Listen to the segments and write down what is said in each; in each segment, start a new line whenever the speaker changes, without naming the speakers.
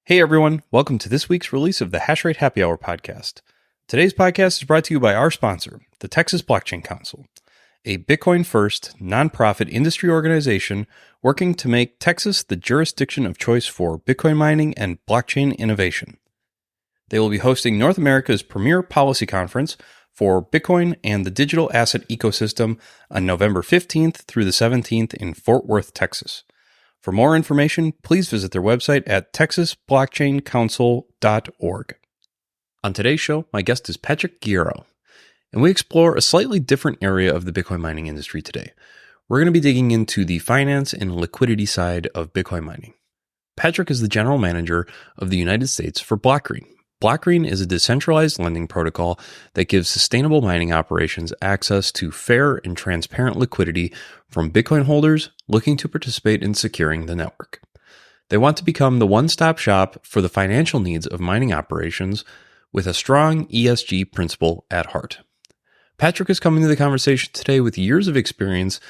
Hey everyone, welcome to this week's release of the Hashrate Happy Hour podcast. Today's podcast is brought to you by our sponsor, the Texas Blockchain Council, a Bitcoin-first, nonprofit industry organization working to make Texas the jurisdiction of choice for Bitcoin mining and blockchain innovation. They will be hosting North America's premier policy conference for Bitcoin and the digital asset ecosystem on November 15th through the 17th in Fort Worth, Texas. For more information, please visit their website at texasblockchaincouncil.org. On today's show, my guest is Patrick Guerriero, and we explore a slightly different area of the Bitcoin mining industry today. We're going to be digging into the finance and liquidity side of Bitcoin mining. Patrick is the general manager of the United States for Blockgreen. Blockgreen is a decentralized lending protocol that gives sustainable mining operations access to fair and transparent liquidity from Bitcoin holders looking to participate in securing the network. They want to become the one-stop shop for the financial needs of mining operations with a strong ESG principle at heart. Patrick is coming to the conversation today with years of experience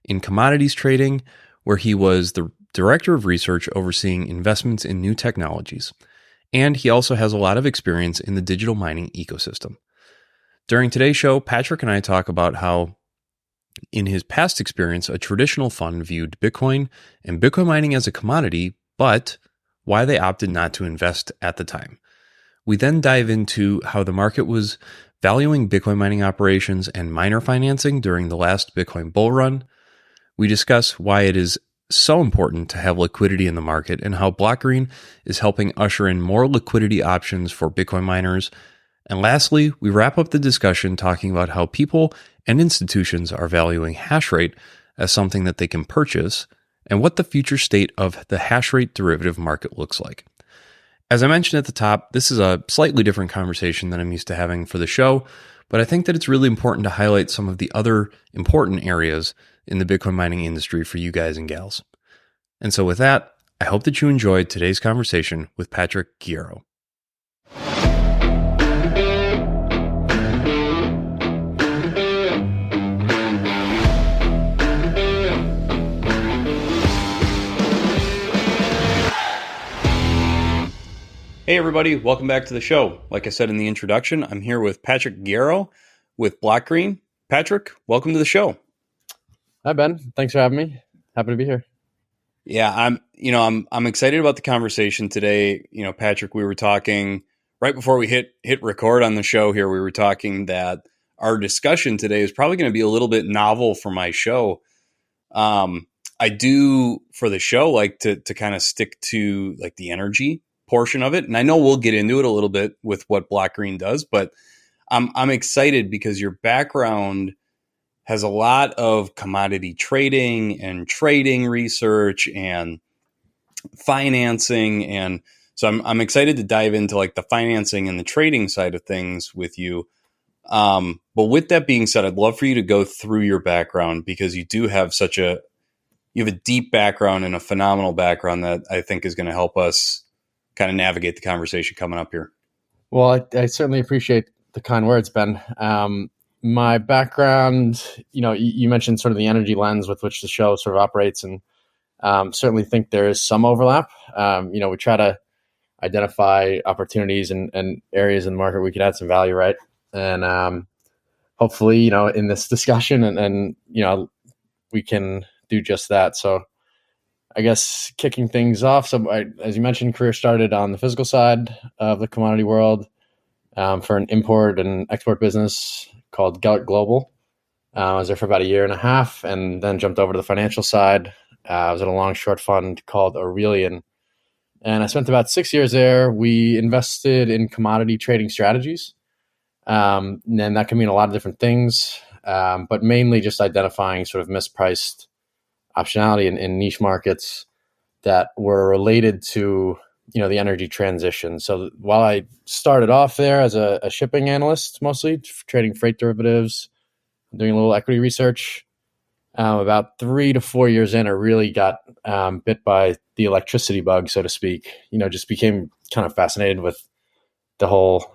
in commodities trading, where he was the director of research overseeing investments in new technologies. And he also has a lot of experience in the digital mining ecosystem. During today's show, Patrick and I talk about how, in his past experience, a traditional fund viewed Bitcoin and Bitcoin mining as a commodity, but why they opted not to invest at the time. We then dive into how the market was valuing Bitcoin mining operations and miner financing during the last Bitcoin bull run. We discuss why it is so important to have liquidity in the market and how Blockgreen is helping usher in more liquidity options for Bitcoin miners. And lastly, we wrap up the discussion talking about how people and institutions are valuing Hashrate as something that they can purchase and what the future state of the Hashrate derivative market looks like. As I mentioned at the top, this is a slightly different conversation than I'm used to having for the show, but I think that it's really important to highlight some of the other important areas in the Bitcoin mining industry for you guys and gals. And so with that, I hope that you enjoyed today's conversation with Patrick Guerriero. Hey everybody, welcome back to the show. Like I said in the introduction, I'm here with Patrick Guerriero with Blockgreen. Patrick, welcome to the show.
Hi, Ben. Thanks for having me. Happy to be here.
Yeah, I'm excited about the conversation today. You know, Patrick, we were talking right before we hit record on the show here. We were talking that our discussion today is probably going to be a little bit novel for my show. I do for the show like to kind of stick to like the energy portion of it, and I know we'll get into it a little bit with what Blockgreen does, but I'm excited because your background has a lot of commodity trading and trading research and financing. And so I'm excited to dive into like the financing and the trading side of things with you. But with that being said, I'd love for you to go through your background because you do have you have a deep background and a phenomenal background that I think is going to help us kind of navigate the conversation coming up here.
Well, I certainly appreciate the kind words, Ben. My background, you mentioned sort of the energy lens with which the show sort of operates, and certainly think there is some overlap. We try to identify opportunities and areas in the market we could add some value, right? And hopefully, in this discussion, and we can do just that. So I guess kicking things off. So as you mentioned, career started on the physical side of the commodity world for an import and export business called Gellert Global. I was there for about a year and a half and then jumped over to the financial side. I was at a long short fund called Aurelian. And I spent about 6 years there. We invested in commodity trading strategies. And that can mean a lot of different things, but mainly just identifying sort of mispriced optionality in niche markets that were related to the energy transition. So while I started off there as a shipping analyst, mostly trading freight derivatives, doing a little equity research, about 3 to 4 years in, I really got bit by the electricity bug, so to speak. Just became kind of fascinated with the whole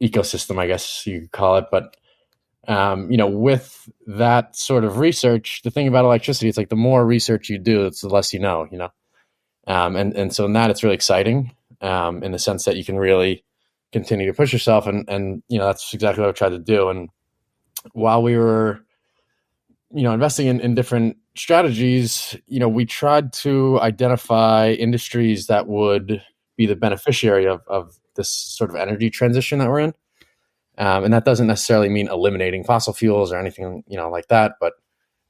ecosystem, I guess you could call it. But with that sort of research, the thing about electricity, it's like the more research you do, it's the less you know. And so in that, it's really exciting in the sense that you can really continue to push yourself. And that's exactly what I tried to do. And while we were, investing in different strategies, we tried to identify industries that would be the beneficiary of this sort of energy transition that we're in. And that doesn't necessarily mean eliminating fossil fuels or anything, like that, but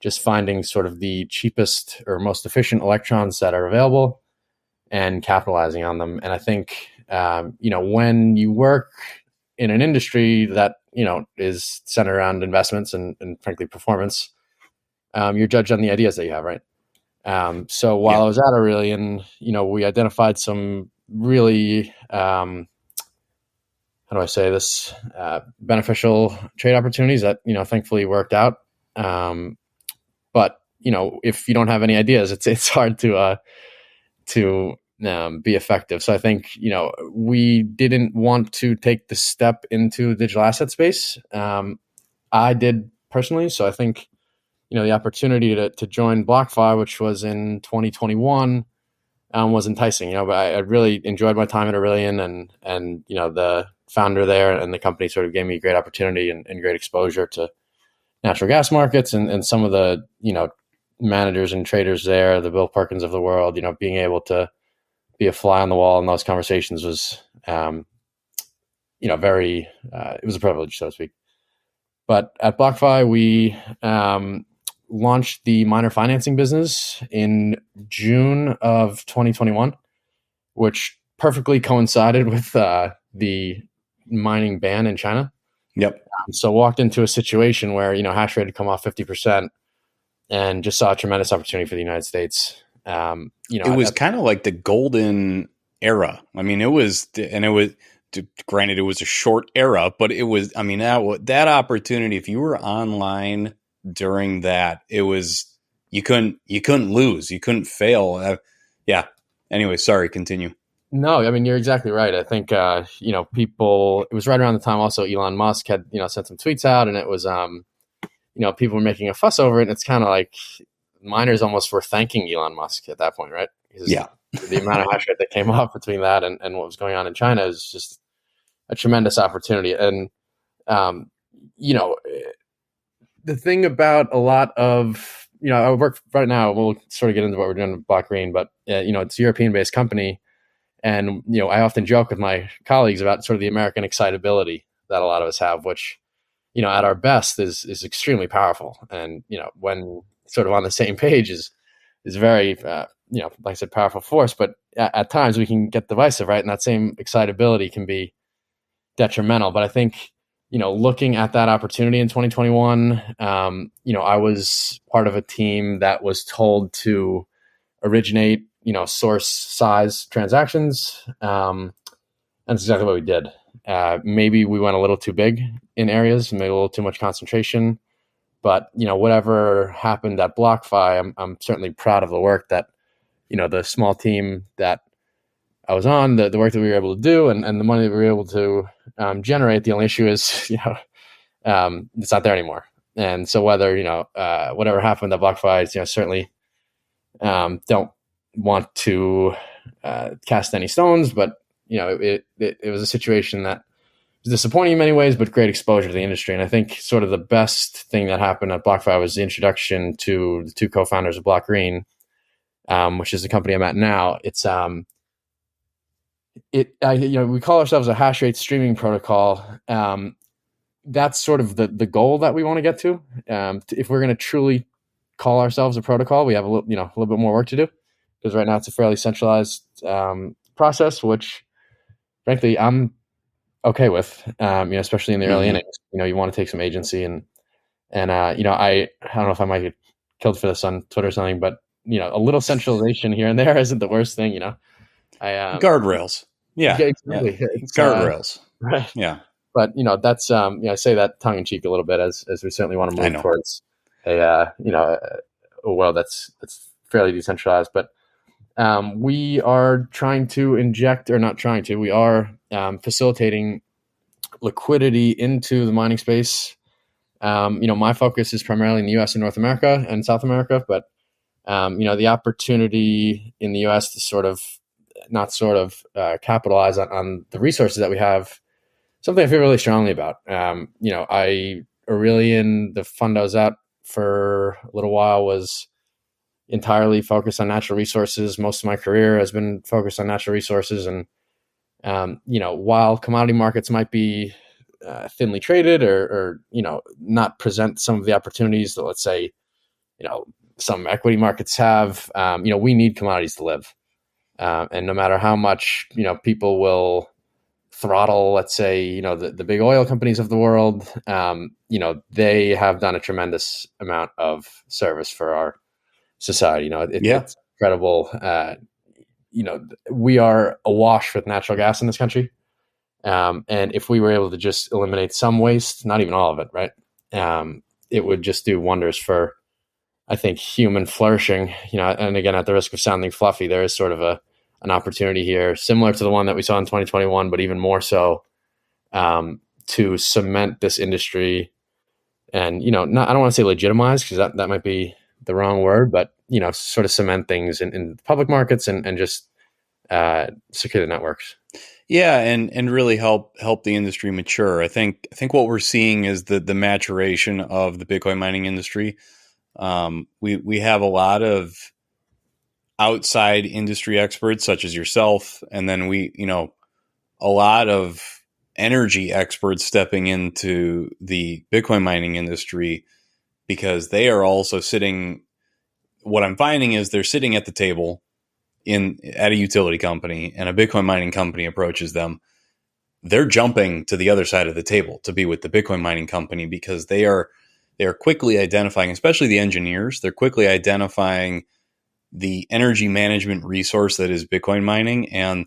just finding sort of the cheapest or most efficient electrons that are available and capitalizing on them. And I think, when you work in an industry that, is centered around investments and frankly performance, you're judged on the ideas that you have, right? So while I was at Aurelian, we identified some really, how do I say this, beneficial trade opportunities that, thankfully worked out. But, if you don't have any ideas, it's hard to be effective. So I think, we didn't want to take the step into the digital asset space. I did personally. So I think, the opportunity to join BlockFi, which was in 2021, was enticing, but I really enjoyed my time at Aurelian, and the founder there and the company sort of gave me a great opportunity and great exposure to natural gas markets and some of the, managers and traders there, the Bill Perkins of the world, being able to be a fly on the wall in those conversations was, very, it was a privilege, so to speak. But at BlockFi, we launched the miner financing business in June of 2021, which perfectly coincided with the mining ban in China.
Yep.
So walked into a situation where, Hashrate had come off 50% and just saw a tremendous opportunity for the United States.
It was kind of like the golden era. I mean, granted, it was a short era, but it was, that opportunity, if you were online during that, it was, you couldn't lose, you couldn't fail. Anyway, sorry, continue.
No, you're exactly right. I think, people, it was right around the time also Elon Musk had, sent some tweets out, and it was, people were making a fuss over it. And it's kind of like miners almost were thanking Elon Musk at that point, right? Because the amount of hash rate that came off between that and what was going on in China is just a tremendous opportunity. And, the thing about a lot of, I work right now, we'll sort of get into what we're doing with Block Green, but, it's a European-based company. And, I often joke with my colleagues about sort of the American excitability that a lot of us have, which, at our best is extremely powerful. And, when sort of on the same page is very, like I said, powerful force, but at times we can get divisive, right? And that same excitability can be detrimental. But I think, looking at that opportunity in 2021, I was part of a team that was told to originate, source size transactions. And that's exactly what we did. Maybe we went a little too big in areas, maybe a little too much concentration, but, whatever happened at BlockFi, I'm certainly proud of the work that, the small team that I was on, the work that we were able to do and the money that we were able to generate. The only issue is, it's not there anymore. And so whether, whatever happened at BlockFi, certainly don't want to cast any stones, but, it was a situation that was disappointing in many ways, but great exposure to the industry. And I think sort of the best thing that happened at BlockFi was the introduction to the two co-founders of Block Green, which is the company I'm at now. It's, we call ourselves a Hashrate streaming protocol. That's sort of the goal that we want to get to. If we're going to truly call ourselves a protocol, we have a little bit more work to do, because right now it's a fairly centralized process, which frankly I'm okay with. Especially in the early innings, you want to take some agency and I don't know if I might get killed for this on Twitter or something, but a little centralization here and there isn't the worst thing.
Guardrails. Yeah,
exactly. It's,
guardrails.
Right.
Yeah.
But that's I say that tongue in cheek a little bit, as we certainly want to move towards a world that's fairly decentralized. But we are trying to we are facilitating liquidity into the mining space. My focus is primarily in the U.S. and North America and South America, but The opportunity in the U.S. to capitalize on the resources that we have, something I feel really strongly about. Aurelian, the fund I was at for a little while, was entirely focused on natural resources. Most of my career has been focused on natural resources. And, while commodity markets might be thinly traded or not present some of the opportunities that, let's say, some equity markets have, we need commodities to live. And no matter how much, people will throttle, let's say, the big oil companies of the world, they have done a tremendous amount of service for our society. It's incredible. We are awash with natural gas in this country. And if we were able to just eliminate some waste, not even all of it, right? It would just do wonders for, I think, human flourishing. And again, at the risk of sounding fluffy, there is sort of an opportunity here, similar to the one that we saw in 2021, but even more so, to cement this industry and, I don't want to say legitimize, because that might be the wrong word, but, sort of cement things in public markets and just secure the networks.
Yeah, and really help the industry mature. I think what we're seeing is the maturation of the Bitcoin mining industry. We have a lot of outside industry experts such as yourself, and then a lot of energy experts stepping into the Bitcoin mining industry, because they are also sitting. What I'm finding is they're sitting at the table at a utility company, and a Bitcoin mining company approaches them. They're jumping to the other side of the table to be with the Bitcoin mining company, because they are quickly identifying, especially the engineers, they're quickly identifying the energy management resource that is Bitcoin mining. And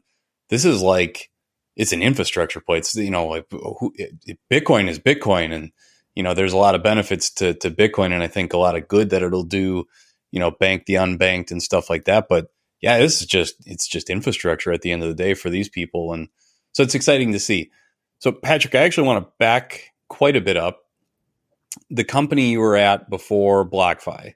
this is like, it's an infrastructure play. It's, Bitcoin is Bitcoin. And, there's a lot of benefits to Bitcoin. And I think a lot of good that it'll do, bank the unbanked and stuff like that. But yeah, it's just infrastructure at the end of the day for these people. And so it's exciting to see. So Patrick, I actually want to back quite a bit up. The company you were at before BlockFi,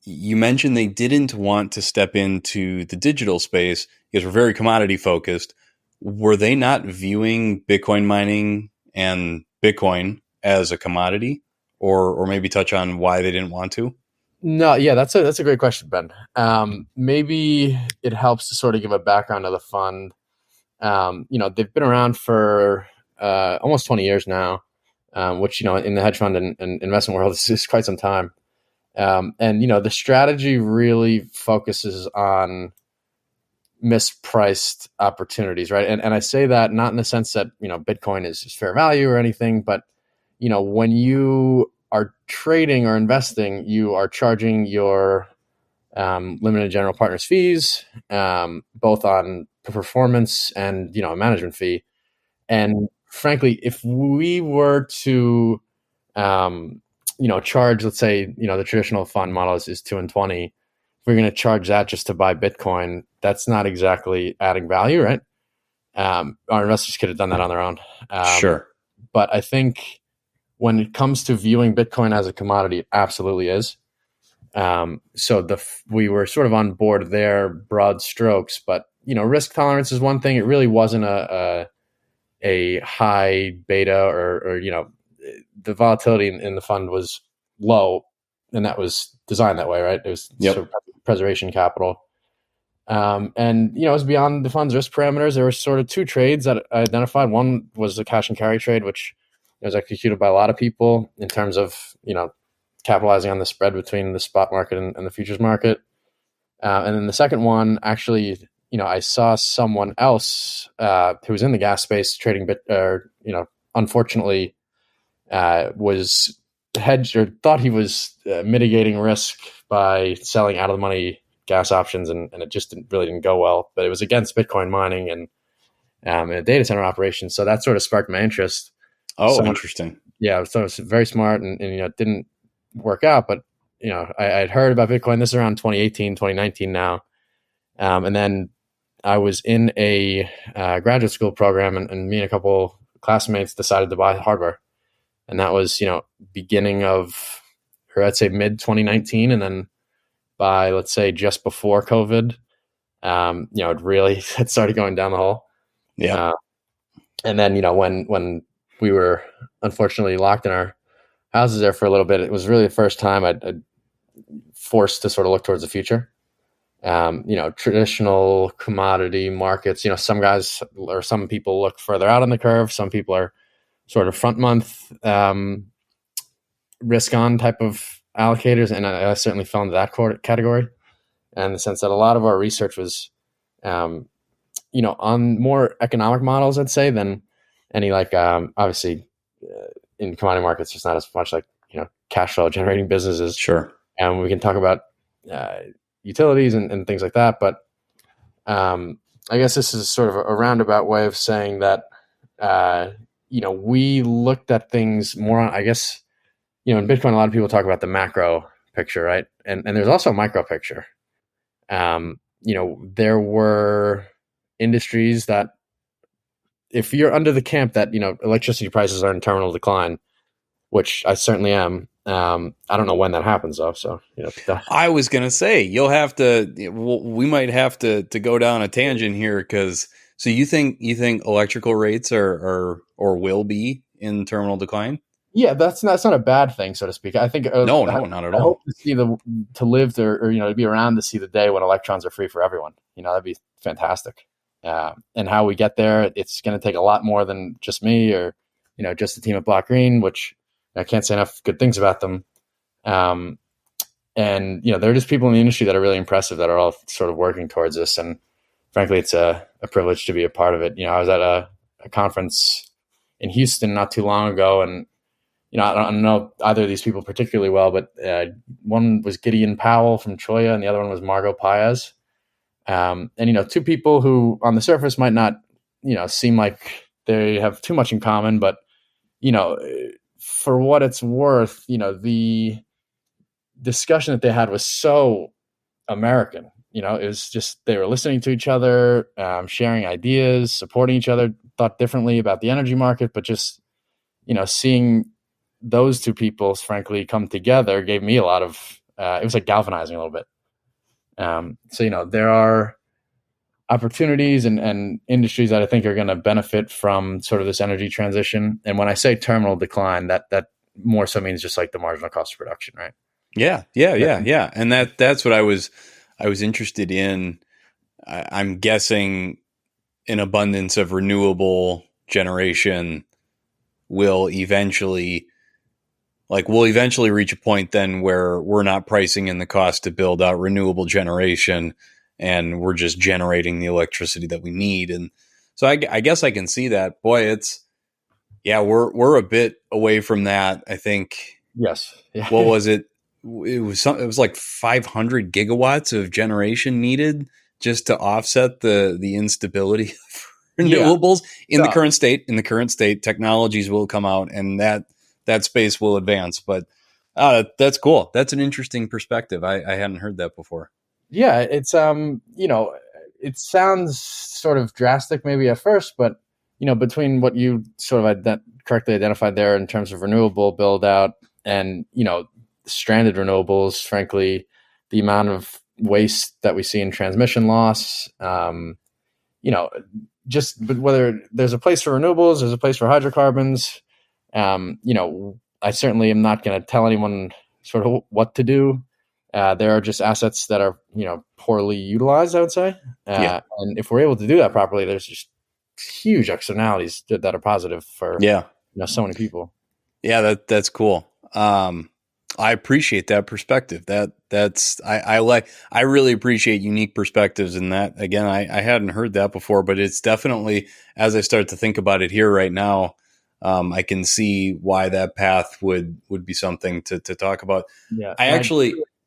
you mentioned they didn't want to step into the digital space because we're very commodity focused. Were they not viewing Bitcoin mining and Bitcoin as a commodity, or maybe touch on why they didn't want to?
No, yeah, that's a great question, Ben. Maybe it helps to sort of give a background of the fund. They've been around for almost 20 years now, which, in the hedge fund and investment world is quite some time. The strategy really focuses on mispriced opportunities, right? And I say that not in the sense that, Bitcoin is fair value or anything, but, when you are trading or investing, you are charging your limited general partners fees, both on performance and, a management fee. And frankly, if we were to, charge, let's say, the traditional fund model is 2 and 20, if we're going to charge that just to buy Bitcoin, that's not exactly adding value, right? Our investors could have done that on their own.
Sure.
But I think when it comes to viewing Bitcoin as a commodity, it absolutely is. So we were sort of on board there, broad strokes, but risk tolerance is one thing. It really wasn't a high beta or the volatility in the fund was low, and that was designed that way, right? It was sort of preservation capital. It was beyond the fund's risk parameters. There were sort of two trades that I identified. One was the cash and carry trade, which was executed by a lot of people in terms of, capitalizing on the spread between the spot market and the futures market. And then the second one, actually, I saw someone else who was in the gas space trading unfortunately, was hedged or thought he was mitigating risk by selling out of the money gas options, and it just really didn't go well. But it was against Bitcoin mining and in a data center operation, so that sort of sparked my interest.
Oh, interesting.
Yeah, so it's very smart, and it didn't work out. But I had heard about Bitcoin. This is around 2018, 2019 now, and then I was in a graduate school program, and me and a couple classmates decided to buy hardware, and that was beginning of, or I'd say mid 2019, and then by, let's say, just before COVID. It really had started going down the hole.
Yeah.
And then, when we were unfortunately locked in our houses there for a little bit, it was really the first time I'd forced to sort of look towards the future. Traditional commodity markets, some guys or some people look further out on the curve. Some people are sort of front month risk on type of allocators. And I certainly fell into that category. And in the sense that a lot of our research was, on more economic models, I'd say, than any obviously in commodity markets, there's not as much cash flow generating businesses.
Sure.
And we can talk about utilities and things like that. But I guess this is sort of a roundabout way of saying that, we looked at things more on, I guess, in Bitcoin, a lot of people talk about the macro picture, right? And there's also a micro picture. There were industries that, if you're under the camp that, electricity prices are in terminal decline, which I certainly am, I don't know when that happens though. So,
I was going to say, you'll have to, we might have to go down a tangent here. So you think electrical rates are or will be in terminal decline?
Yeah, that's not a bad thing, so to speak. I think
no, not at all.
I hope to see to live or to be around to see the day when electrons are free for everyone. That'd be fantastic. And how we get there, it's going to take a lot more than just me or just the team at Block Green, which I can't say enough good things about them. And there are just people in the industry that are really impressive that are all sort of working towards this. And frankly, it's a privilege to be a part of it. I was at a conference in Houston not too long ago, and I don't know either of these people particularly well, but one was Gideon Powell from Choya, and the other one was Margot Paez. And two people who on the surface might not seem like they have too much in common, but for what it's worth, the discussion that they had was so American. It was just they were listening to each other, sharing ideas, supporting each other, thought differently about the energy market, but just seeing those two people, frankly, come together gave me a lot of. It was like galvanizing a little bit. So there are opportunities and industries that I think are going to benefit from sort of this energy transition. And when I say terminal decline, that more so means just like the marginal cost of production, right?
Yeah. And that's what I was interested in. I'm guessing an abundance of renewable generation will eventually reach a point then where we're not pricing in the cost to build out renewable generation, and we're just generating the electricity that we need. And so I guess I can see that. Boy, we're a bit away from that. I think.
Yes.
Yeah. What was it? It was like 500 gigawatts of generation needed just to offset the instability of renewables in the current state. In the current state, technologies will come out, and that space will advance. But that's cool. That's an interesting perspective. I hadn't heard that before.
Yeah, it's it sounds sort of drastic maybe at first, but between what you sort of correctly identified there in terms of renewable build out and stranded renewables, frankly, the amount of waste that we see in transmission loss, just whether there's a place for renewables, there's a place for hydrocarbons. I certainly am not going to tell anyone sort of what to do. There are just assets that are, poorly utilized, I would say. And if we're able to do that properly, there's just huge externalities that are positive for, so many people. Yeah,
that's cool. I appreciate that perspective. I really appreciate unique perspectives in that. Again, I hadn't heard that before, but it's definitely, as I start to think about it here right now, I can see why that path would be something to talk about.
Yeah.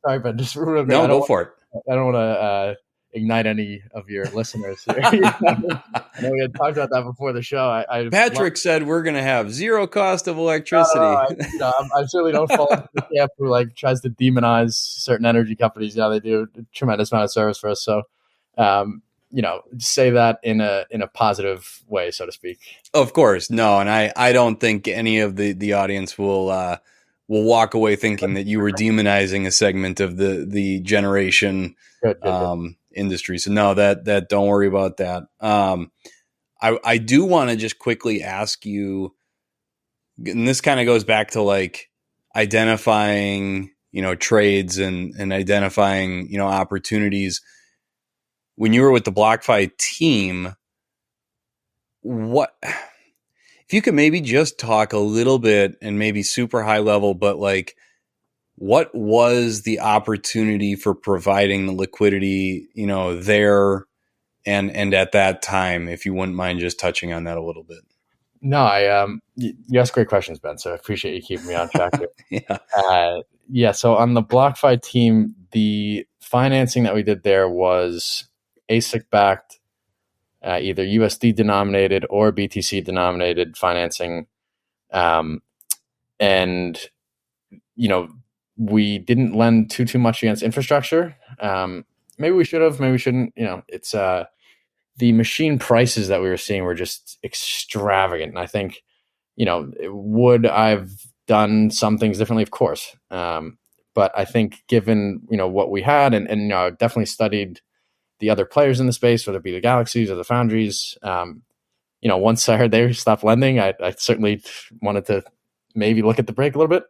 Sorry, but just go for it.
I don't want to ignite any of your listeners here. I know we had talked about that before the show.
Patrick said we're going to have zero cost of electricity.
I certainly don't fall into the camp who tries to demonize certain energy companies. They do a tremendous amount of service for us. So, say that in a positive way, so to speak.
Of course, no, and I don't think any of the audience will will walk away thinking that you were demonizing a segment of the generation
Good.
industry. So no, that don't worry about that. I do want to just quickly ask you, and this kind of goes back to like identifying, trades and identifying, opportunities. When you were with the BlockFi team, what if you could maybe just talk a little bit and maybe super high level, but like, what was the opportunity for providing the liquidity, there and at that time, if you wouldn't mind just touching on that a little bit?
No, you ask great questions, Ben. So I appreciate you keeping me on track here.
Yeah.
Yeah. So on the BlockFi team, the financing that we did there was ASIC backed, either USD denominated or BTC denominated financing. And, we didn't lend too much against infrastructure. Maybe we should have, maybe we shouldn't. It's the machine prices that we were seeing were just extravagant. And I think, would I've done some things differently? Of course. But I think given, what we had and I definitely studied the other players in the space, whether it be the Galaxies or the Foundries. Once I heard they stopped lending, I certainly wanted to maybe look at the break a little bit.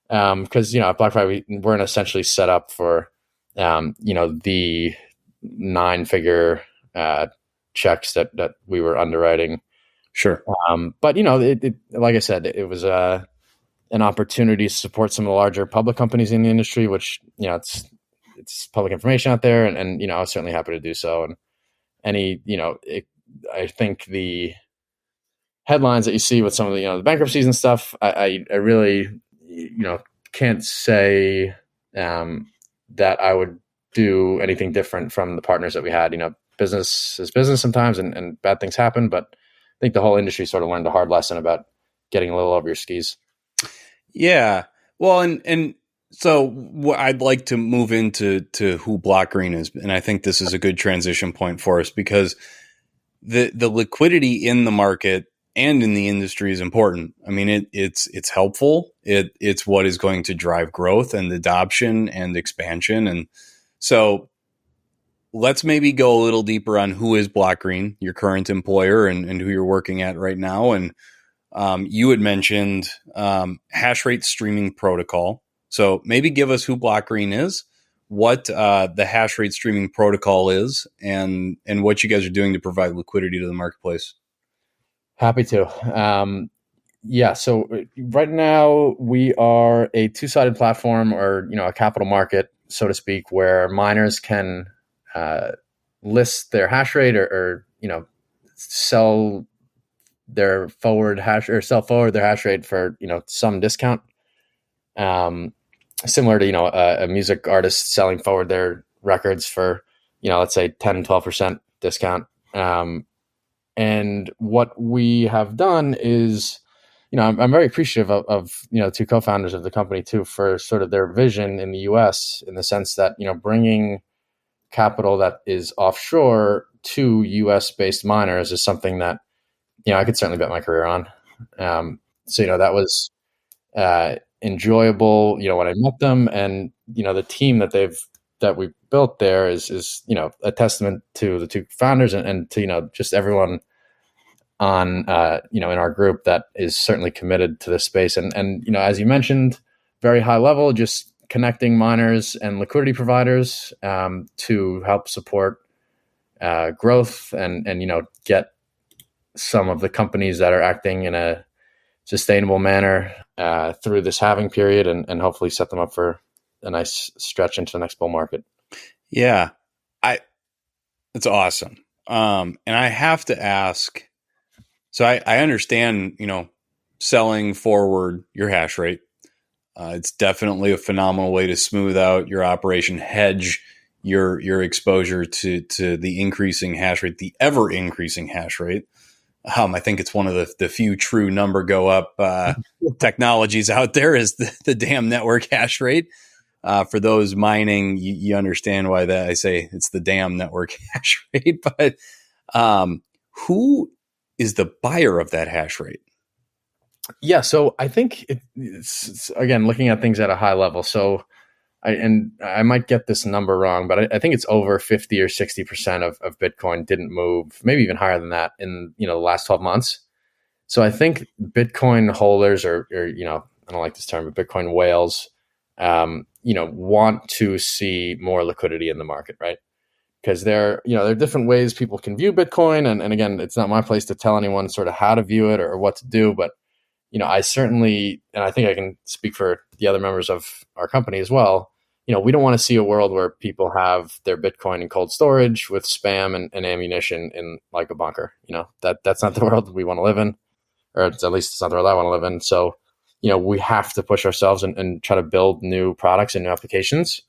Because, at BlockFi, we weren't essentially set up for, the 9-figure checks that we were underwriting.
Sure.
But, like I said, it was an opportunity to support some of the larger public companies in the industry, which, it's public information out there. And I was certainly happy to do so. And I think the headlines that you see with some of the, the bankruptcies and stuff, I really, can't say that I would do anything different from the partners that we had. Business is business sometimes, and bad things happen. But I think the whole industry sort of learned a hard lesson about getting a little over your skis.
Yeah. Well, and so I'd like to move into who Blockgreen is, and I think this is a good transition point for us because the liquidity in the market and in the industry is important. I mean, it's helpful. It's what is going to drive growth and adoption and expansion. And so let's maybe go a little deeper on who is Blockgreen, your current employer, and who you're working at right now. And you had mentioned Hashrate streaming protocol. So maybe give us who Blockgreen is, what the Hashrate streaming protocol is, and what you guys are doing to provide liquidity to the marketplace.
Happy to. Yeah. So right now we are a two-sided platform, or a capital market, so to speak, where miners can list their hash rate or sell their forward hash or sell forward their hash rate for some discount. Similar to a music artist selling forward their records for let's say 10-12% discount. And what we have done is, I'm very appreciative of two co-founders of the company too, for sort of their vision in the US, in the sense that, bringing capital that is offshore to US based miners is something that, I could certainly bet my career on. So, that was enjoyable, when I met them, and, the team that we built there is a testament to the two founders and to, just everyone on, in our group that is certainly committed to this space. And, as you mentioned, very high level, just connecting miners and liquidity providers to help support growth and, get some of the companies that are acting in a sustainable manner through this halving period and hopefully set them up for a nice stretch into the next bull market.
Yeah, it's awesome. And I have to ask, so I understand, selling forward your hash rate. It's definitely a phenomenal way to smooth out your operation, hedge your exposure to the increasing hash rate, the ever increasing hash rate. I think it's one of the few true number go up technologies out there is the damn network hash rate. For those mining, you understand why that I say it's the damn network hash rate. But who is the buyer of that hash rate?
Yeah, so I think it's again looking at things at a high level. So I might get this number wrong, but I think it's over 50 or 60% of Bitcoin didn't move, maybe even higher than that in the last 12 months. So I think Bitcoin holders or I don't like this term, but Bitcoin whales, want to see more liquidity in the market, right? Because there are different ways people can view Bitcoin, and again, it's not my place to tell anyone sort of how to view it or what to do, but I certainly, and I think I can speak for the other members of our company as well. We don't want to see a world where people have their Bitcoin in cold storage with spam and ammunition in like a bunker. That's not the world we want to live in, or at least it's not the world I want to live in. So, we have to push ourselves and try to build new products and new applications.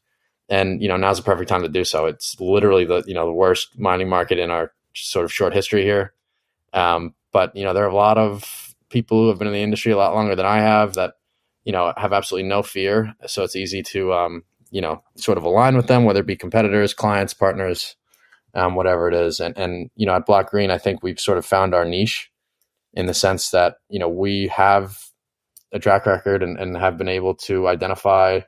And, now's the perfect time to do so. It's literally the worst mining market in our sort of short history here. But there are a lot of people who have been in the industry a lot longer than I have that have absolutely no fear. So it's easy to sort of align with them, whether it be competitors, clients, partners, whatever it is. And at Block Green, I think we've sort of found our niche in the sense that we have a track record and have been able to identify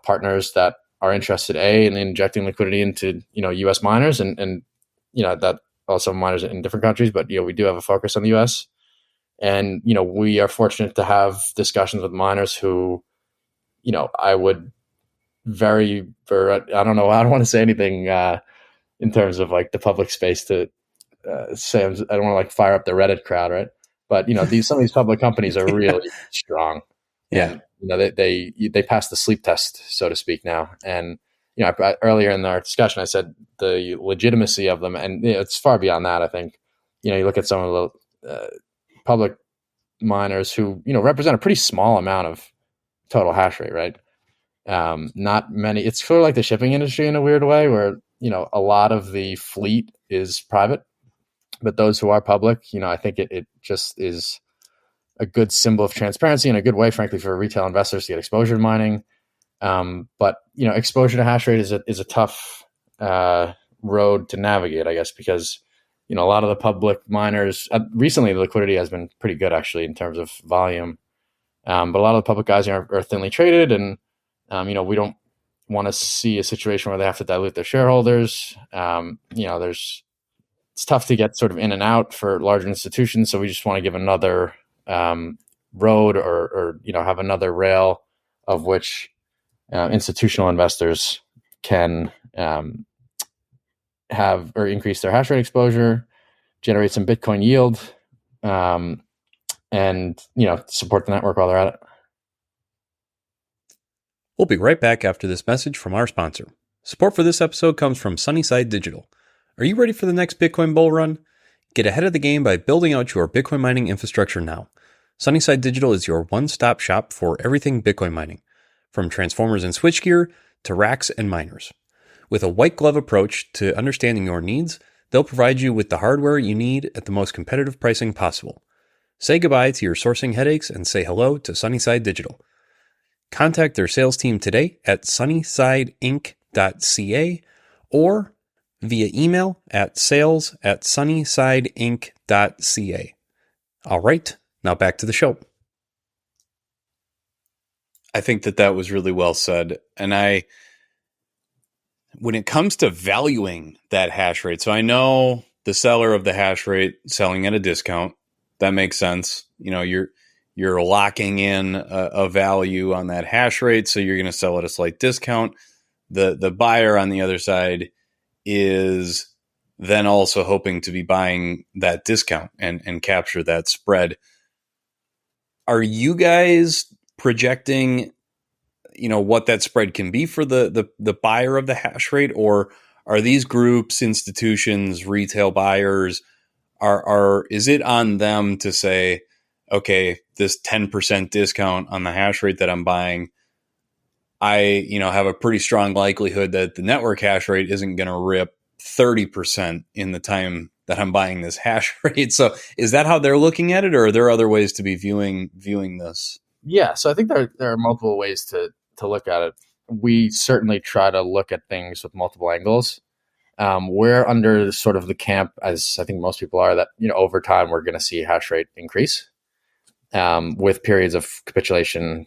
partners that are interested in injecting liquidity into U.S. miners and that also miners in different countries, but we do have a focus on the U.S. And we are fortunate to have discussions with miners who I would I don't know, I don't want to say anything in terms of like the public space to say I don't want to like fire up the Reddit crowd, right? But some of these public companies are really strong,
Yeah.
and they pass the sleep test, so to speak, now. And earlier in our discussion, I said the legitimacy of them, and it's far beyond that. I think you look at some of the public miners who represent a pretty small amount of total hash rate, right? Not many. It's sort of like the shipping industry in a weird way, where a lot of the fleet is private, but those who are public, I think it just is a good symbol of transparency and a good way, frankly, for retail investors to get exposure to mining. But exposure to hash rate is a tough road to navigate, I guess, because a lot of the public miners recently the liquidity has been pretty good actually in terms of volume, but a lot of the public guys are thinly traded, and we don't want to see a situation where they have to dilute their shareholders. It's tough to get sort of in and out for larger institutions, so we just want to give another road or have another rail of which institutional investors can have or increase their hash rate exposure, generate some Bitcoin yield, and support the network while they're at it.
We'll be right back after this message from our sponsor. Support for this episode comes from Sunnyside Digital. Are you ready for the next Bitcoin bull run? Get ahead of the game by building out your Bitcoin mining infrastructure now. Sunnyside Digital is your one-stop shop for everything Bitcoin mining, from transformers and switchgear to racks and miners. With a white glove approach to understanding your needs, they'll provide you with the hardware you need at the most competitive pricing possible. Say goodbye to your sourcing headaches and say hello to Sunnyside Digital. Contact their sales team today at sunnysideinc.ca or via email at sales@sunnysideinc.ca. All right, now back to the show. I think that was really well said. And when it comes to valuing that hash rate, so I know the seller of the hash rate selling at a discount. That makes sense. You're locking in a value on that hash rate, so you're going to sell at a slight discount. The buyer on the other side is then also hoping to be buying that discount and capture that spread. Are you guys projecting, what that spread can be for the buyer of the hash rate, or are these groups, institutions, retail buyers, is it on them to say, okay, this 10% discount on the hash rate that I'm buying, I, have a pretty strong likelihood that the network hash rate isn't going to rip 30% in the time that I'm buying this hash rate. So is that how they're looking at it, or are there other ways to be viewing this?
Yeah, so I think there are multiple ways to look at it. We certainly try to look at things with multiple angles. We're under sort of the camp, as I think most people are, that over time we're going to see hash rate increase. with periods of capitulation,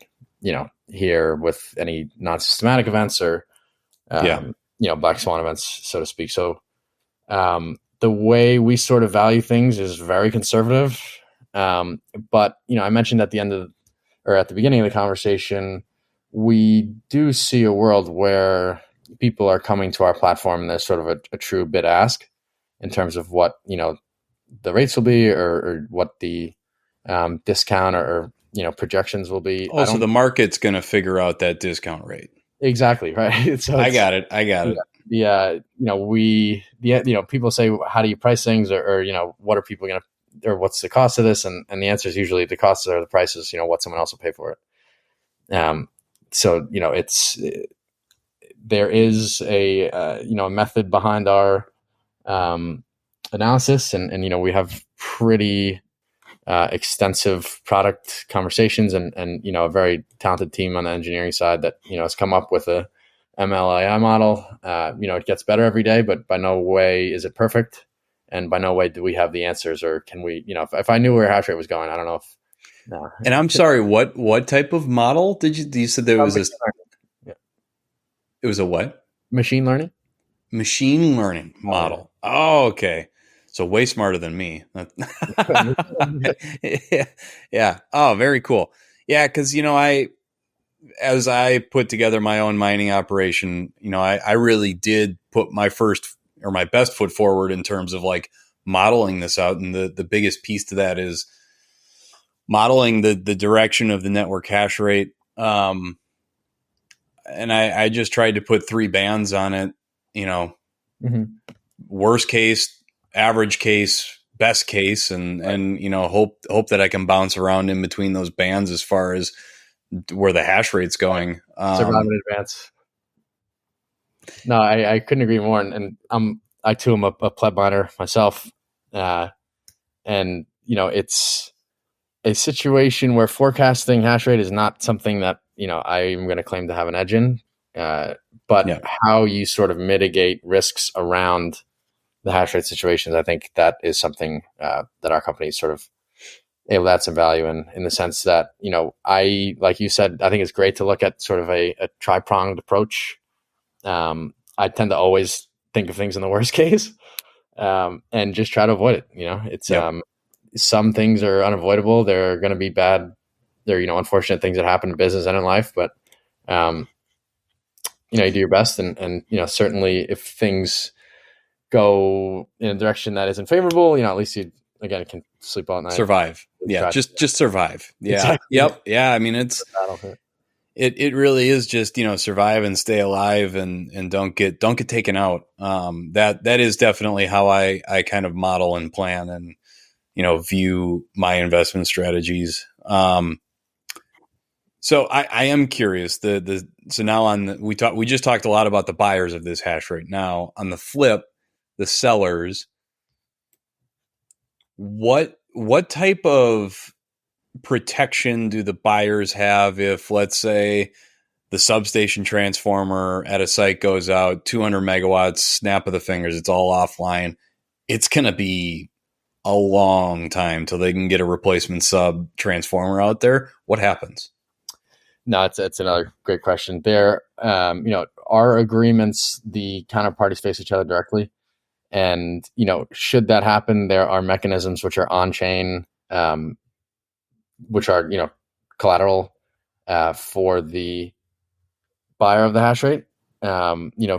here with any non-systematic events or, black swan events, so to speak. So the way we sort of value things is very conservative. But, I mentioned at the beginning of the conversation, we do see a world where people are coming to our platform and there's sort of a true bid ask in terms of what, the rates will be or what the discount or projections will be.
Also, the market's going to figure out that discount rate.
Exactly, right. So
I got it.
People say, how do you price things, or what are people going to, or what's the cost of this? And the answer is usually the costs are the prices. What someone else will pay for it. So there is a method behind our analysis, and we have pretty extensive product conversations and a very talented team on the engineering side that has come up with a MLAI model. It gets better every day, but by no way is it perfect, and by no way do we have the answers, or can we? If I knew where hash rate was going, I don't know if. No.
And I'm sorry, what type of model did you said there was this?
Yeah.
It was a what?
Machine learning
model. Oh, okay. So way smarter than me. Yeah. Oh, very cool. Yeah. Cause as I put together my own mining operation, I really did put my first or my best foot forward in terms of like modeling this out. And the biggest piece to that is modeling the direction of the network hash rate. And I just tried to put 3 bands on it, worst case, average case, best case, and hope that I can bounce around in between those bands as far as where the hash rate's going.
Survive in advance. No, I couldn't agree more. And I too am a pleb miner myself. And it's a situation where forecasting hash rate is not something that, I'm going to claim to have an edge in. But how you sort of mitigate risks around the hash rate situations, I think that is something that our company is sort of able to add some value in the sense that, like you said, I think it's great to look at sort of a tri-pronged approach. I tend to always think of things in the worst case and just try to avoid it. It's some things are unavoidable. There are going to be bad, unfortunate things that happen in business and in life, but you do your best and certainly if things go in a direction that isn't favorable, at least you again can sleep all night.
Survive. Yeah. Just survive. Yeah.
Exactly.
Yep. Yeah. I mean, it really is just, survive and stay alive and don't get taken out. That is definitely how I kind of model and plan and, view my investment strategies. So I am curious. So now we just talked a lot about the buyers of this hash rate. Now on the flip, the sellers, what type of protection do the buyers have if, let's say, the substation transformer at a site goes out 200 megawatts, snap of the fingers, it's all offline. It's going to be a long time till they can get a replacement sub transformer out there. What happens?
No, it's another great question. There, our agreements, the counterparties face each other directly. And, should that happen, there are mechanisms which are on chain, which are, collateral for the buyer of the hash rate.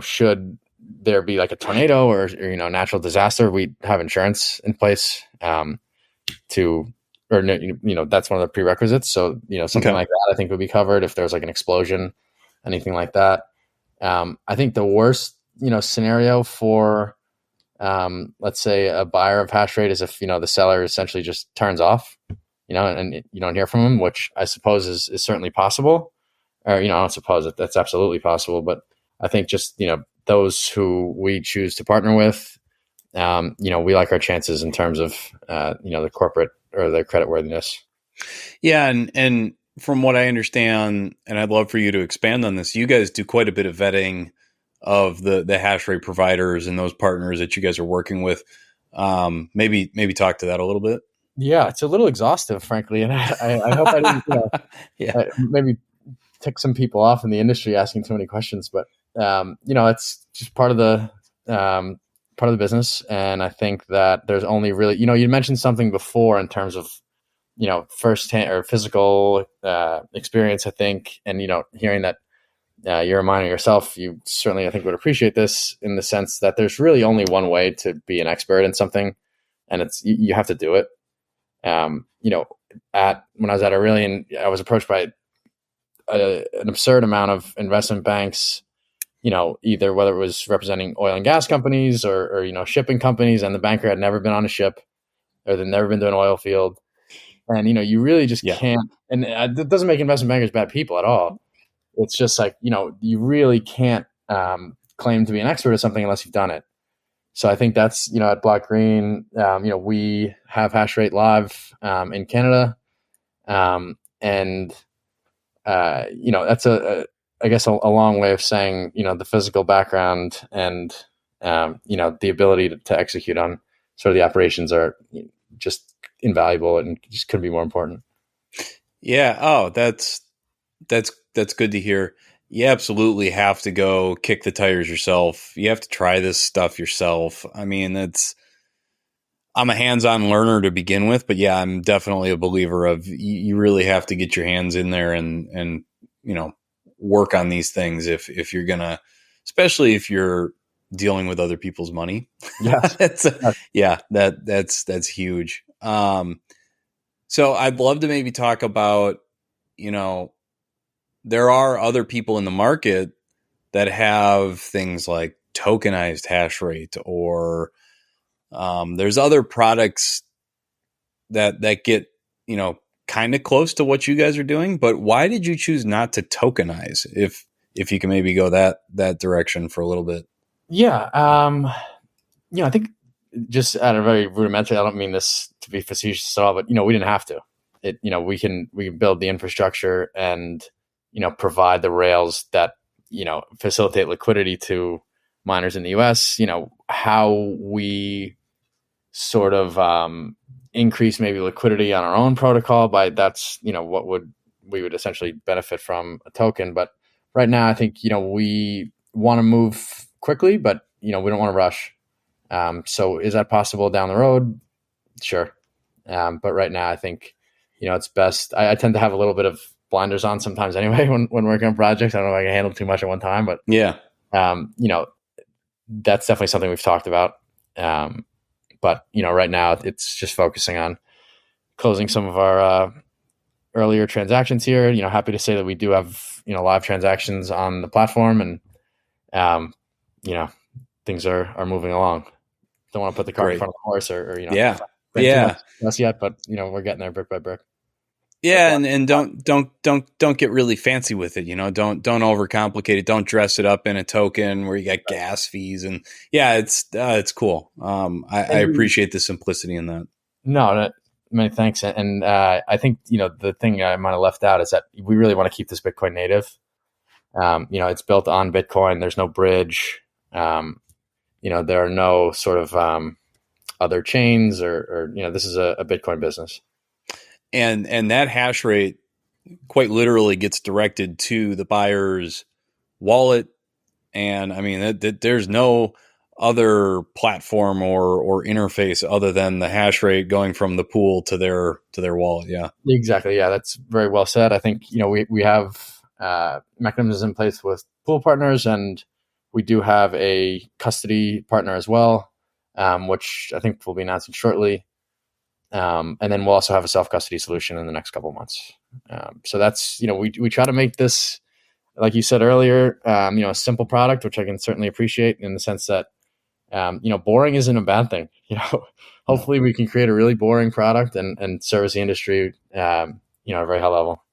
Should there be like a tornado or natural disaster, we have insurance in place that's one of the prerequisites. So, something like that, I think would be covered if there's like an explosion, anything like that. I think the worst, scenario for, let's say a buyer of hash rate is if, the seller essentially just turns off, and you don't hear from them, which I suppose is certainly possible. Or, I don't suppose that that's absolutely possible, but I think just, those who we choose to partner with, we like our chances in terms of, the corporate or the creditworthiness.
Yeah. And from what I understand, and I'd love for you to expand on this, you guys do quite a bit of vetting of the hash rate providers and those partners that you guys are working with. Maybe talk to that a little bit.
Yeah, it's a little exhaustive, frankly, and I hope I didn't,
Yeah.
maybe tick some people off in the industry asking too many questions, but it's just um, part of the business, and I think that there's only really, you mentioned something before in terms of first hand or physical experience, I think, and hearing that you're a miner yourself, you certainly I think would appreciate this in the sense that there's really only one way to be an expert in something, and it's you have to do it. Um, you know, at when I was at Aurelian, I was approached by an absurd amount of investment banks. Either whether it was representing oil and gas companies or shipping companies, and the banker had never been on a ship or they'd never been to an oil field, and you really just
Yeah.
can't. And it doesn't make investment bankers bad people at all. It's just like you really can't claim to be an expert at something unless you've done it. So I think that's at Block Green, we have Hashrate live in Canada, and that's I guess a long way of saying the physical background and the ability to execute on sort of the operations are just invaluable and just couldn't be more important.
Yeah. Oh, that's good to hear. You absolutely have to go kick the tires yourself. You have to try this stuff yourself. I mean, I'm a hands-on learner to begin with, but yeah, I'm definitely a believer of you really have to get your hands in there and work on these things if you're gonna, especially if you're dealing with other people's money.
Yes.
That's huge. So I'd love to maybe talk about, you know, there are other people in the market that have things like tokenized hash rate or there's other products that get, kind of close to what you guys are doing, but why did you choose not to tokenize if you can maybe go that direction for a little bit?
Yeah. I think just at a very rudimentary, I don't mean this to be facetious at all, but we didn't have to. We can build the infrastructure and provide the rails that facilitate liquidity to miners in the US. How we sort of increase maybe liquidity on our own protocol by that's what we would essentially benefit from a token. But right now, I think we want to move quickly, but we don't want to rush. So is that possible down the road? Sure. But right now, I think, it's best. I tend to have a little bit of blinders on sometimes anyway when working on projects. I don't know if I can handle too much at one time, but
Yeah.
That's definitely something we've talked about. But right now it's just focusing on closing some of our earlier transactions here. Happy to say that we do have live transactions on the platform, and things are moving along. Don't want to put the cart in front of the horse, or
yeah.
Not yet, but we're getting there brick by brick.
Yeah, and don't get really fancy with it. Don't overcomplicate it. Don't dress it up in a token where you got gas fees and it's cool. I appreciate the simplicity in that.
No, many thanks. And I think the thing I might have left out is that we really want to keep this Bitcoin native. It's built on Bitcoin. There's no bridge. There are no sort of other chains or this is a Bitcoin business.
And that hash rate quite literally gets directed to the buyer's wallet. And I mean, there's no other platform or interface other than the hash rate going from the pool to their wallet. Yeah,
exactly. Yeah, that's very well said. I think, we have mechanisms in place with pool partners, and we do have a custody partner as well, which I think we'll be announcing shortly. And then we'll also have a self-custody solution in the next couple of months. So that's, we try to make this, like you said earlier, a simple product, which I can certainly appreciate in the sense that, boring isn't a bad thing. Hopefully we can create a really boring product and service the industry, at a very high level.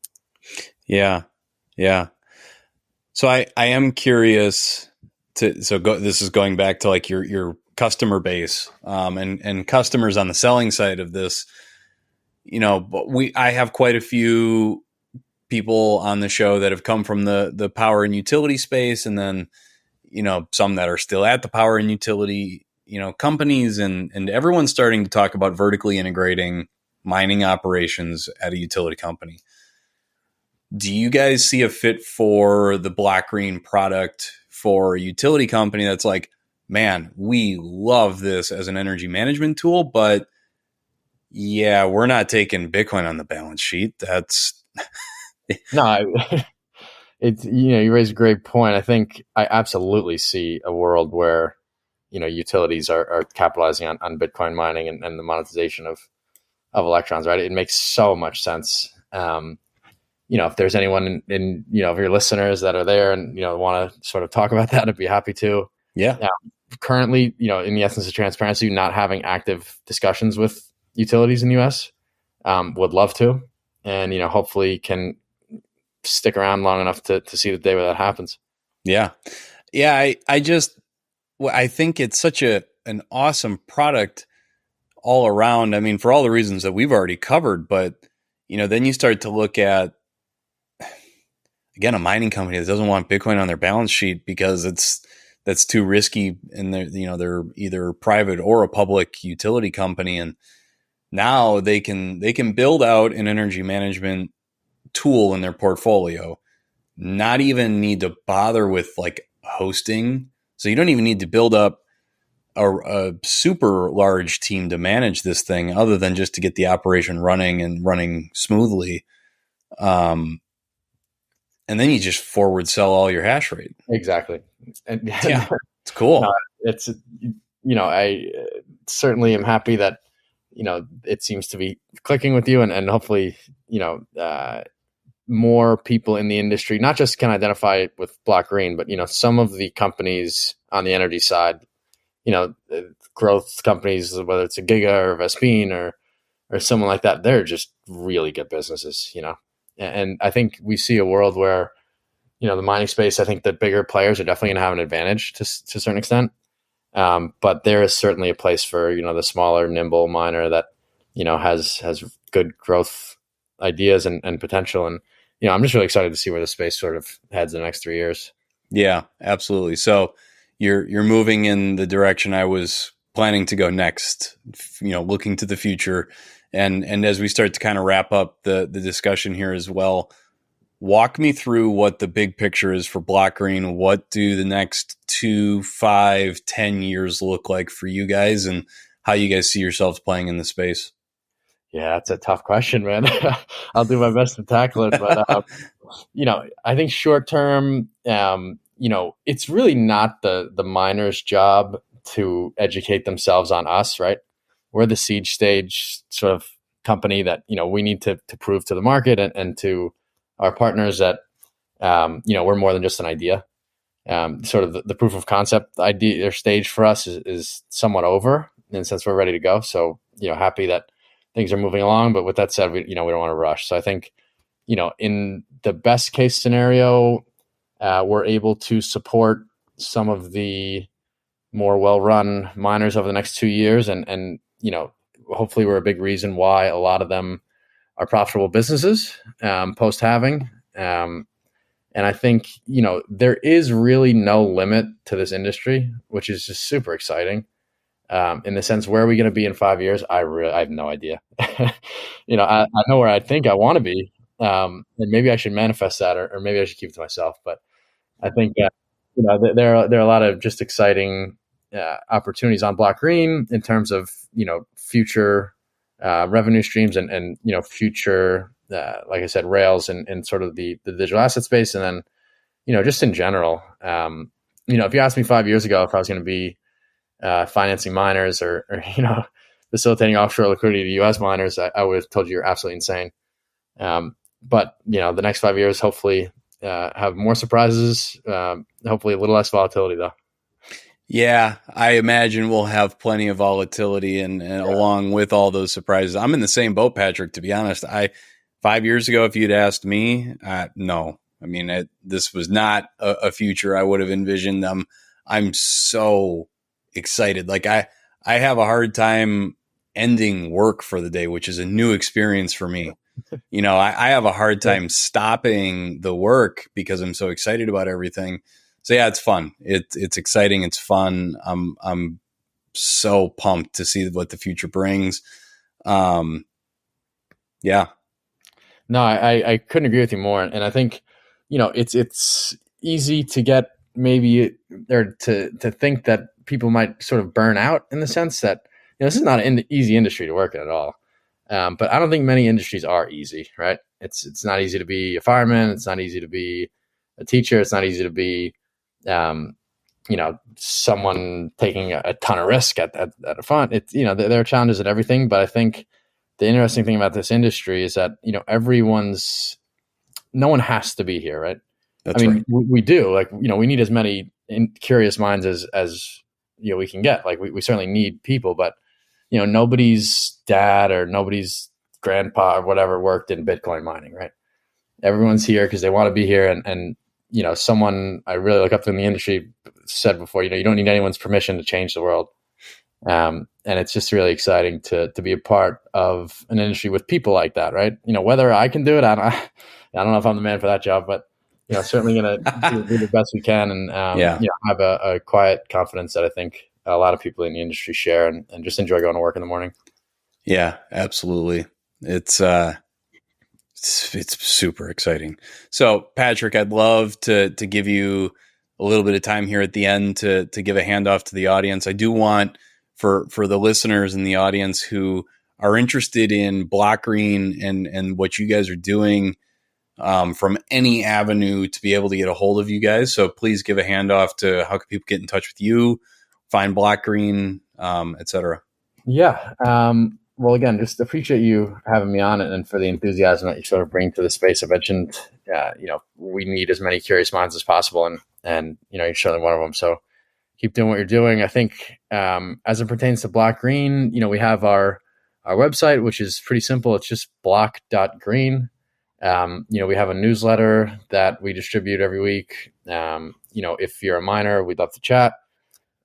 Yeah. Yeah. So I am curious this is going back to like your customer base, and customers on the selling side of this, but I have quite a few people on the show that have come from the power and utility space. And then, some that are still at the power and utility, companies and everyone's starting to talk about vertically integrating mining operations at a utility company. Do you guys see a fit for the black green product for a utility company that's like, man, we love this as an energy management tool, but yeah, we're not taking Bitcoin on the balance sheet. That's
No, it's, you raise a great point. I think I absolutely see a world where, utilities are capitalizing on Bitcoin mining and the monetization of electrons, right? It makes so much sense. If there's anyone in of your listeners that are there and, want to sort of talk about that, I'd be happy to.
yeah.
Currently, in the essence of transparency, not having active discussions with utilities in the US, would love to, and, hopefully can stick around long enough to see the day where that happens.
Yeah. Yeah. I think it's such an awesome product all around. I mean, for all the reasons that we've already covered, but then you start to look at, again, a mining company that doesn't want Bitcoin on their balance sheet because that's too risky, and they're either private or a public utility company, and now they can build out an energy management tool in their portfolio, not even need to bother with like hosting. So you don't even need to build up a super large team to manage this thing, other than just to get the operation running and running smoothly. And then you just forward sell all your hash rate.
Exactly. And
yeah, it's cool.
No, it's, I certainly am happy that, it seems to be clicking with you, and hopefully, more people in the industry, not just can identify it with black green, but, some of the companies on the energy side, growth companies, whether it's a Giga or Vespine or someone like that, they're just really good businesses, and I think we see a world where, the mining space, I think the bigger players are definitely going to have an advantage to a certain extent. But there is certainly a place for, the smaller, nimble miner that, has good growth ideas and potential. And, I'm just really excited to see where the space sort of heads in the next 3 years.
Yeah, absolutely. So you're moving in the direction I was planning to go next, looking to the future. And as we start to kind of wrap up the discussion here as well, walk me through what the big picture is for Black Green. What do the next 2, 5, 10 years look like for you guys, and how you guys see yourselves playing in the space?
Yeah, that's a tough question, man. I'll do my best to tackle it. But, I think short term, it's really not the miner's job to educate themselves on us, right? We're the seed stage sort of company that, we need to prove to the market and to our partners that, we're more than just an idea. Sort of the proof of concept idea or stage for us is somewhat over, and since we're ready to go. So, happy that things are moving along. But with that said, we don't want to rush. So I think, in the best case scenario, we're able to support some of the more well-run miners over the next 2 years. And hopefully we're a big reason why a lot of them are profitable businesses, post-halving. And I think, there is really no limit to this industry, which is just super exciting. In the sense, where are we going to be in 5 years? I have no idea. I know where I think I want to be. And maybe I should manifest that, or maybe I should keep it to myself. But I think, there are a lot of just exciting opportunities on Black Green in terms of, future revenue streams and future, like I said, rails and sort of the digital asset space. And then, just in general, if you asked me 5 years ago if I was going to be financing miners or facilitating offshore liquidity to U.S. miners, I would have told you you're absolutely insane. But the next 5 years, hopefully, have more surprises. Hopefully, a little less volatility, though.
Yeah, I imagine we'll have plenty of volatility, and along with all those surprises, I'm in the same boat, Patrick. To be honest, 5 years ago, if you'd asked me, no. I mean, this was not a future I would have envisioned. I'm so excited. Like I have a hard time ending work for the day, which is a new experience for me. I have a hard time stopping the work because I'm so excited about everything. So yeah, it's fun. It's exciting. It's fun. I'm so pumped to see what the future brings. Yeah.
No, I couldn't agree with you more. And I think, it's easy to get maybe or to think that people might sort of burn out in the sense that this is not an easy industry to work in at all. But I don't think many industries are easy, right? It's not easy to be a fireman. It's not easy to be a teacher. It's not easy to be, someone taking a ton of risk at a fund. It's, there are challenges at everything. But I think the interesting thing about this industry is that, no one has to be here, right?
That's
I mean,
right.
we do, like, we need as many curious minds as we can get. Like, we certainly need people, but nobody's dad or nobody's grandpa or whatever worked in Bitcoin mining, right? Everyone's here because they want to be here. And someone I really look up to in the industry said before, you don't need anyone's permission to change the world. And it's just really exciting to be a part of an industry with people like that, right? Whether I can do it, I don't know if I'm the man for that job, but certainly going to do the best we can, and
Yeah.
have a quiet confidence that I think a lot of people in the industry share, and just enjoy going to work in the morning.
Yeah, absolutely. It's super exciting. So, Patrick, I'd love to give you a little bit of time here at the end to give a handoff to the audience. I do want for the listeners in the audience who are interested in Blockgreen and what you guys are doing, from any avenue, to be able to get a hold of you guys. So please give a handoff to how can people get in touch with you, find Blockgreen, et cetera.
Yeah. Well, again, just appreciate you having me on, and for the enthusiasm that you sort of bring to the space. I mentioned, we need as many curious minds as possible, and you're certainly one of them. So keep doing what you're doing. I think, as it pertains to Blockgreen, we have our website, which is pretty simple. It's just block.green. We have a newsletter that we distribute every week. If you're a miner, we'd love to chat.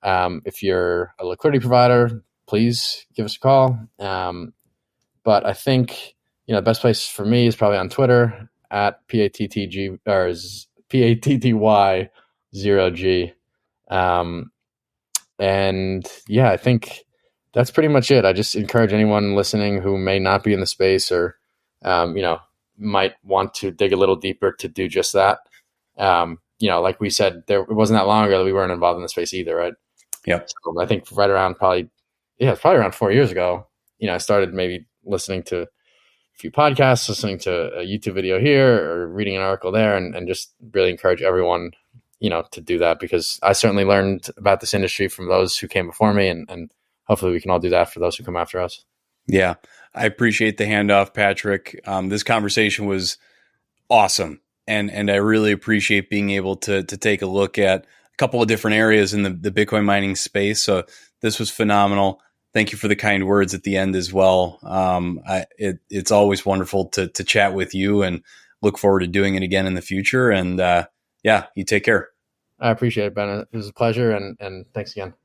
If you're a liquidity provider, please give us a call. But I think, the best place for me is probably on Twitter at PATTG or PATTY0G. And yeah, I think that's pretty much it. I just encourage anyone listening who may not be in the space or, might want to dig a little deeper to do just that. Like we said, it wasn't that long ago that we weren't involved in the space either, right?
Yep.
So I think right around it's probably around 4 years ago, I started maybe listening to a few podcasts, listening to a YouTube video here or reading an article there, and just really encourage everyone, to do that, because I certainly learned about this industry from those who came before me, and hopefully we can all do that for those who come after us.
Yeah. I appreciate the handoff, Patrick. This conversation was awesome. And I really appreciate being able to take a look at a couple of different areas in the Bitcoin mining space. So this was phenomenal. Thank you for the kind words at the end as well. It's always wonderful to chat with you, and look forward to doing it again in the future. And you take care.
I appreciate it, Ben. It was a pleasure, and thanks again.